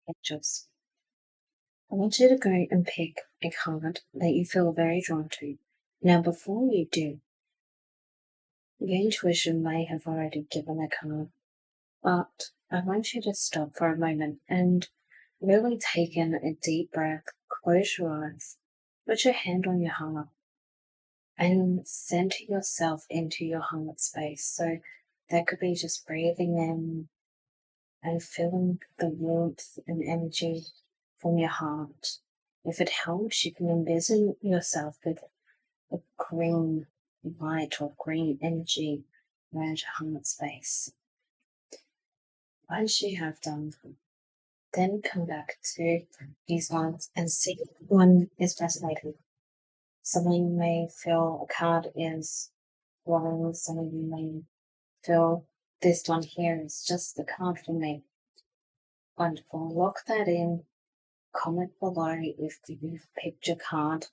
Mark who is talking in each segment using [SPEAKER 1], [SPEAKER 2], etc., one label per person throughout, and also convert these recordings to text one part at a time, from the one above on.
[SPEAKER 1] pictures. I want you to go and pick a card that you feel very drawn to. Now, before you do, your intuition may have already given a card, but I want you to stop for a moment and really take in a deep breath, close your eyes, put your hand on your heart, and center yourself into your heart space. So that could be just breathing in and feeling the warmth and energy from your heart. If it helps, you can envision yourself with a green light or green energy around your heart space. Once you have done, then come back to these ones and see if one is resonating. Some of you may feel a card is wrong, some of you may feel this one here is just the card for me. Wonderful. Lock that in. Comment below if you've picked your card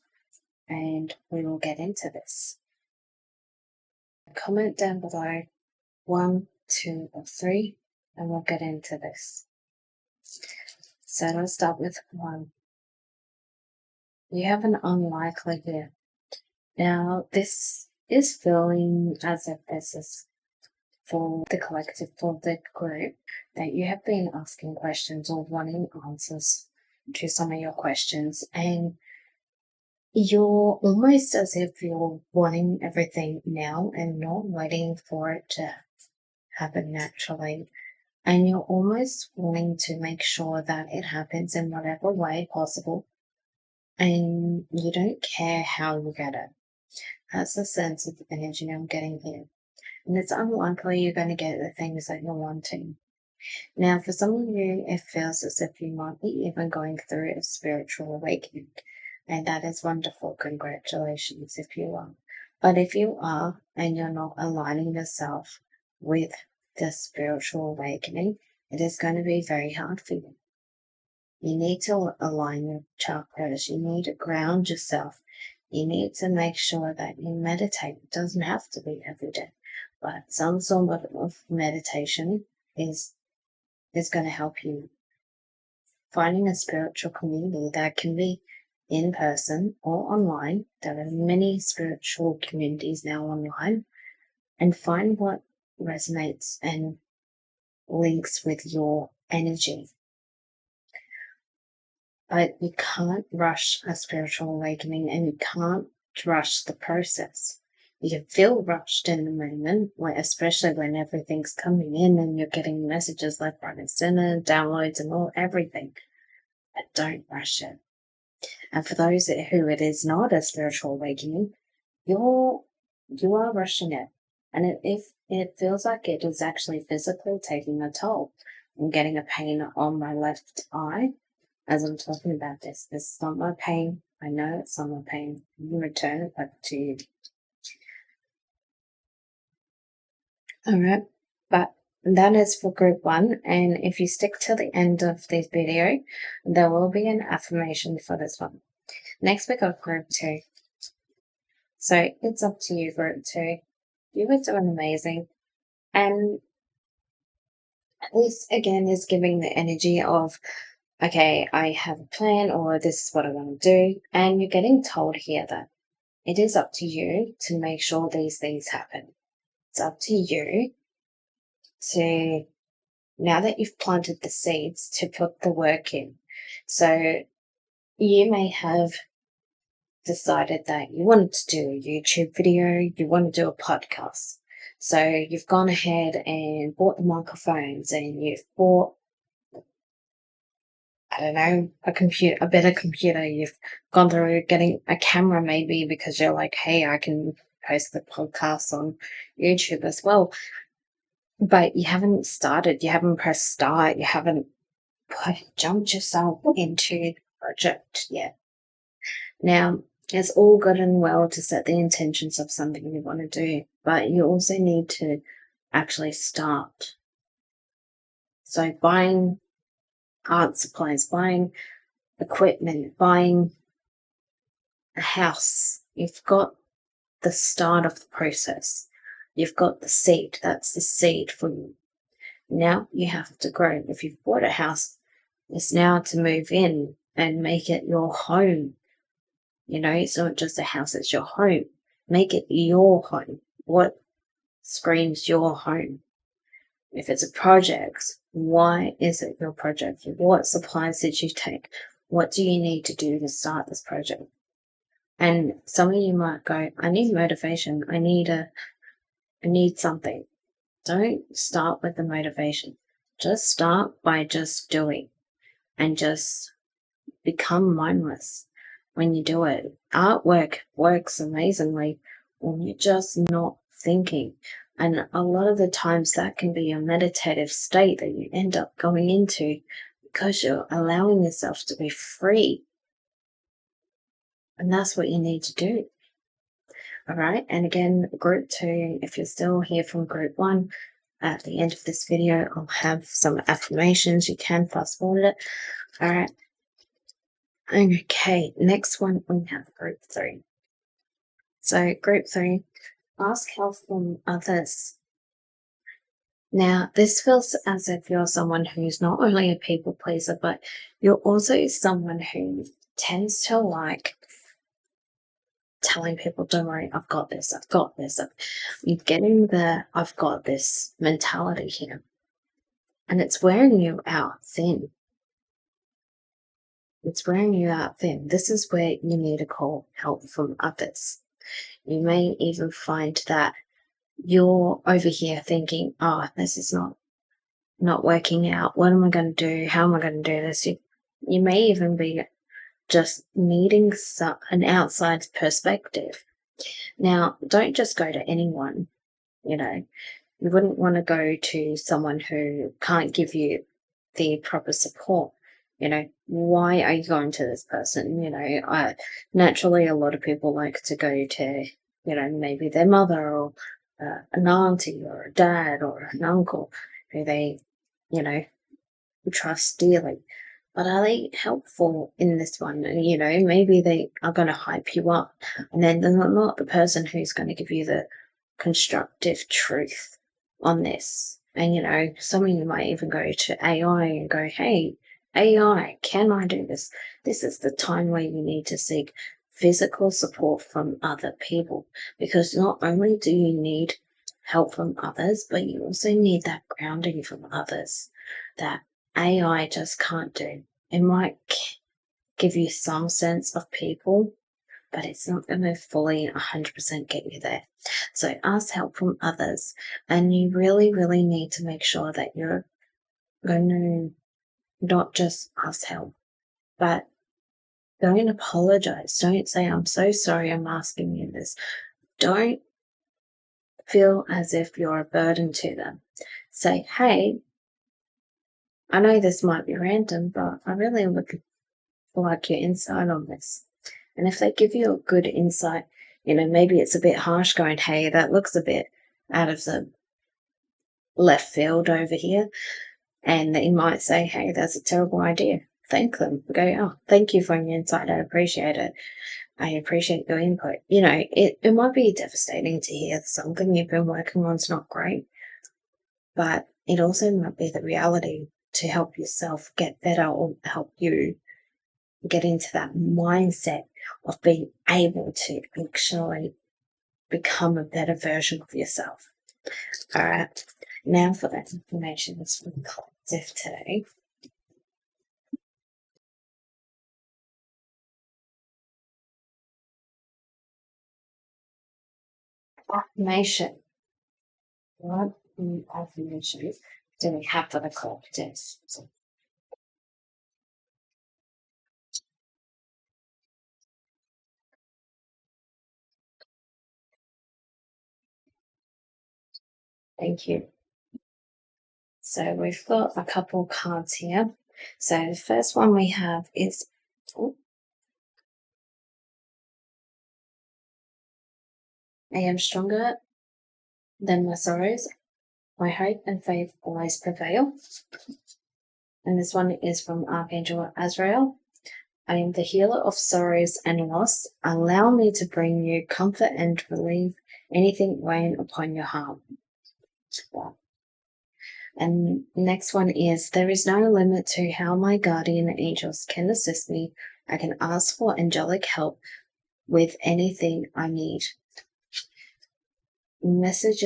[SPEAKER 1] and we will get into this. Comment down below 1, 2, or 3 and we'll get into this. So let's start with 1. You have an unlikely here. Now this is feeling as if this is for the collective, for the group, that you have been asking questions or wanting answers to some of your questions, and you're almost as if you're wanting everything now and not waiting for it to happen naturally. And you're almost wanting to make sure that it happens in whatever way possible. And you don't care how you get it. That's the sense of energy I'm getting here. And it's unlikely you're going to get the things that you're wanting. Now, for some of you, it feels as if you might be even going through a spiritual awakening. And that is wonderful. Congratulations if you are. But if you are and you're not aligning yourself with the spiritual awakening, it is going to be very hard for you. You need to align your chakras. You need to ground yourself. You need to make sure that you meditate. It doesn't have to be every day, but some sort of meditation is going to help you. Finding a spiritual community that can be in person or online. There are many spiritual communities now online, and find what resonates and links with your energy. But you can't rush a spiritual awakening, and you can't rush the process. You can feel rushed in the moment, especially when everything's coming in and you're getting messages left, right, and center, downloads and all everything. But don't rush it. And for those who it is not a spiritual awakening, you are rushing it. And if it feels like it is actually physically taking a toll. I'm getting a pain on my left eye as I'm talking about this. This is not my pain. I know it's not my pain. I'm going to return it back to you. All right. But that is for group 1. And if you stick to the end of this video, there will be an affirmation for this one. Next, we got group 2. So it's up to you, group 2. You were doing amazing. And this, again, is giving the energy of, okay, I have a plan, or this is what I want to do. And you're getting told here that it is up to you to make sure these things happen. It's up to you to, now that you've planted the seeds, to put the work in. So you may have decided that you wanted to do a YouTube video, you want to do a podcast. So you've gone ahead and bought the microphones, and you've bought, I don't know, a better computer. You've gone through getting a camera maybe because you're like, hey, I can post the podcast on YouTube as well. But you haven't started, you haven't pressed start, you haven't jumped yourself into the project yet. Now, it's all good and well to set the intentions of something you want to do, but you also need to actually start. So buying art supplies, buying equipment, buying a house, you've got the start of the process. You've got the seed. That's the seed for you. Now you have to grow. If you've bought a house, It's now to move in and make it your home. You know, it's not just a house, it's your home. Make it your home. What screams your home? If it's a project, why is it your project? What supplies did you take? What do you need to do to start this project? And some of you might go, I need motivation. I need something. Don't start with the motivation. Just start by just doing and just become mindless when you do it. Artwork works amazingly when you're just not thinking. And a lot of the times that can be a meditative state that you end up going into because you're allowing yourself to be free. And that's what you need to do. All right. And again, group 2, if you're still here from group 1, at the end of this video, I'll have some affirmations. You can fast forward it. All right. Okay. Next one, we have group 3. So group 3, ask help from others. Now, this feels as if you're someone who's not only a people pleaser, but you're also someone who tends to like telling people, don't worry, I've got this, I've got this. You're getting the I've got this mentality here. And it's wearing you out thin. It's wearing you out thin. This is where you need to call help from others. You may even find that you're over here thinking, oh, this is not working out. What am I going to do? How am I going to do this? You may even be just needing an outside perspective. Now, don't just go to anyone, you know. You wouldn't want to go to someone who can't give you the proper support. You know, why are you going to this person? You know, naturally, a lot of people like to go to, you know, maybe their mother or an auntie or a dad or an uncle who they, you know, trust dearly. But are they helpful in this one? You know, maybe they are going to hype you up, and then they're not the person who's going to give you the constructive truth on this. And, you know, some of you might even go to AI and go, hey, AI, can I do this? This is the time where you need to seek physical support from other people, because not only do you need help from others, but you also need that grounding from others that AI just can't do. It might give you some sense of people, but it's not going to fully 100% get you there. So ask help from others, and you really, really need to make sure that you're going to not just ask help, but don't apologize. Don't say, I'm so sorry I'm asking you this. Don't feel as if you're a burden to them. Say, hey, I know this might be random, but I really would like your insight on this. And if they give you a good insight, you know, maybe it's a bit harsh going, hey, that looks a bit out of the left field over here. And they might say, hey, that's a terrible idea. Thank them. Go, oh, thank you for your insight. I appreciate it. I appreciate your input. You know, it might be devastating to hear something you've been working on is not great, but it also might be the reality to help yourself get better or help you get into that mindset of being able to actually become a better version of yourself. All right. Now for that information that's from the collective today. Affirmation. What affirmation do we have for the collective? Thank you. So we've got a couple cards here. So the first one we have is I am stronger than my sorrows. My hope and faith always prevail. And this one is from Archangel Azrael. I am the healer of sorrows and loss. Allow me to bring you comfort and relieve anything weighing upon your heart. Wow. And next one is, there is no limit to how my guardian angels can assist me. I can ask for angelic help with anything I need. Message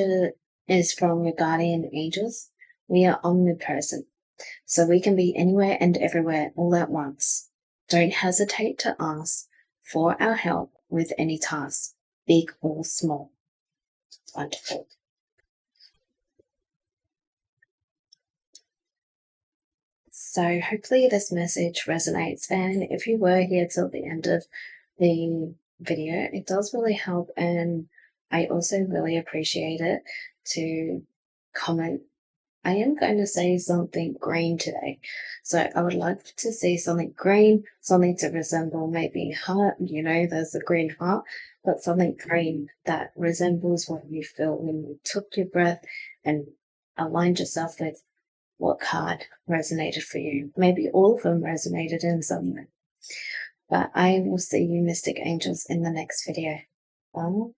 [SPEAKER 1] is from your guardian angels. We are omnipresent, so we can be anywhere and everywhere all at once. Don't hesitate to ask for our help with any task, big or small. Wonderful. So hopefully this message resonates, and if you were here till the end of the video, it does really help, and I also really appreciate it to comment. I am going to say something green today, so I would like to see something green, something to resemble maybe heart, there's a green heart, but something green that resembles what you feel when you took your breath and aligned yourself with what card resonated for you. Maybe all of them resonated in some way. But I will see you, Mystic Angels, in the next video. Bye.